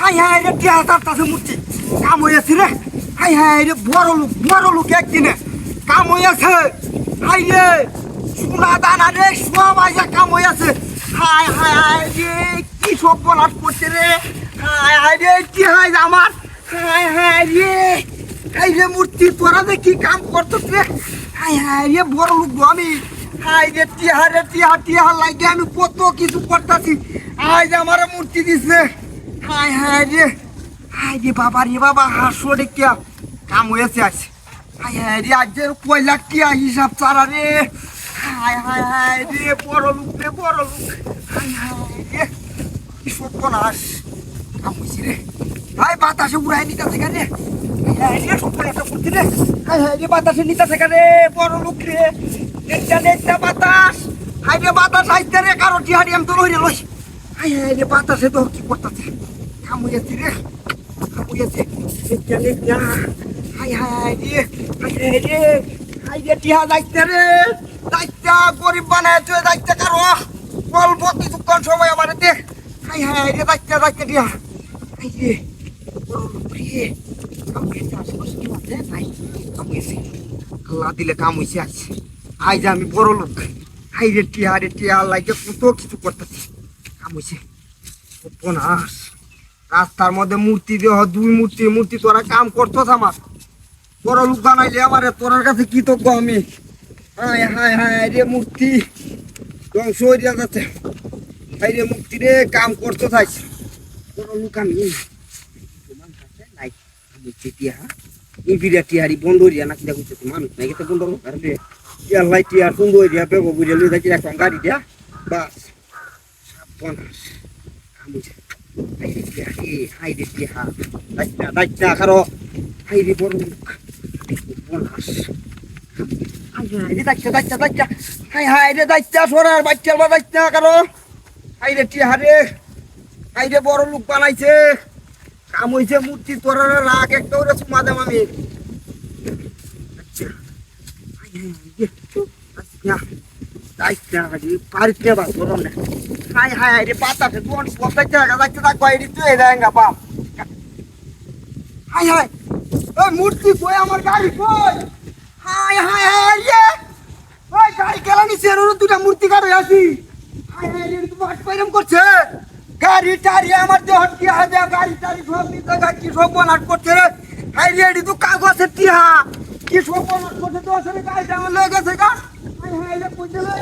High high রে টিয়া তার মূর্তি কাম হয়েছে রে। হাই হাই রে বড় লোক একদিনে কাম হয়েছে। হাই রে সোনা দানা রে সব আইয়া কাম হয়েছে। হাই হাই হাই রে কি সব বলার করছে রে। হাই হাই রে কি হাই আমার। হাই হাই রে হাই রে মূর্তি তোরা যে কি কাম করতো রে। হাই হাই রে বড় লোক গো আমি। হাই রে টিয়া লাগে আমি কত কিছু করতেছি। আজ আমার মূর্তি দিছে। হাই রে বাবা হাসো রে কে কাম হয়েছে আজ। হাই রে আজ 1 লাখ টিয়া হিসাব চারা রে। হাই রে বড় লোক রে বড় লোক। হাই রে কি সর্বনাশ কাম হয়েছে রে। হাই বাতাসে উড়াই নিতেছে কেন রে। হাই রে সর্বনাশটা করছি রে। হাই রে বাতাসে নিতেছে কেন রে বড় লোক রে। নেতা বাতাস। হাই রে বাতাস আইতে রে কারো টিহারি আমি তো লইরে লই। হাই রে বাতাসে তো কি করতেছে কাম হয়েছে রে। কাম হয়েছে নেতা। হাই রে টিহা যাইতে রে। যাইতে গরিব বানায় তুই যাইতে কারো বলব কিছুক্ষণ সময় আমার দে। হাই রে যাইতে টিহা। হাই রে কাম হয়েছে আশেপাশে কি আছে নাই কাম হয়েছে। আল্লাহ দিলে কাম হয়েছে আজ। আজ আমি বড় লোক। হাই রে টিয়া লাগে কত কিছু করতেছি কাম হয়েছে। উপন্যাস রাস্তার মধ্যে মূর্তি দেওয়া 2 মূর্তি তোরা কাম করতো আমার বড় লোক বানাইলে আমার তোরার কাছে কৃতজ্ঞ আমি। হাই রে মূর্তি ধ্বংস হয়ে যাচ্ছে। হাই রে মূর্তি রে কাম করতো চাইছ বড় লোক আমি। তোমার কাছে নাই মূর্তি টিয়া এই বিরাট টিহারি বন্ধ হইয়া না কিনা করছে মানুষ নাকি তো বন্ধ রে। ইয়াল্লাই টিয়ার সুন্দর হইয়া বেগো বুঝে লই যাচ্ছি একটা গাড়ি দিয়া বাস সাবধানাস কামুছে। হাই রে টিহা দাইতা কারো। হাই রে বড় লোক বনাস। হাই রে দাইতা হাই রে দাইতা সরার বাচ্চার বা দাইতা কারো। হাই রে টিহা রে হাই রে বড় লোক বানাইছে কাম হইছে মূর্তি তোরার রাগ একটা ওরে চুমা দেম আমি। হাই রে বাতাসে কোন সবাই জায়গা যাইতে থাক বাইরে তুই যায়গা বাপ। হাই ওই মূর্তি কই আমার গাড়ি কই। হাই রে ওই গাড়ি কেলা নিছে আর 2টা মূর্তি কার আছি। হাই রে তো বাট পাইরাম করছে গাড়ি টারি আমার দেহ কি হাজা গাড়ি টারি সব নিতে গাড়ি সব বনাট করছে রে। হাই রে এডি তো কাগজের টিহা কি সব বনাট করছে তো আসলে গাড়িটা আমার লয়ে গেছে গা। হাই রে কই দিলে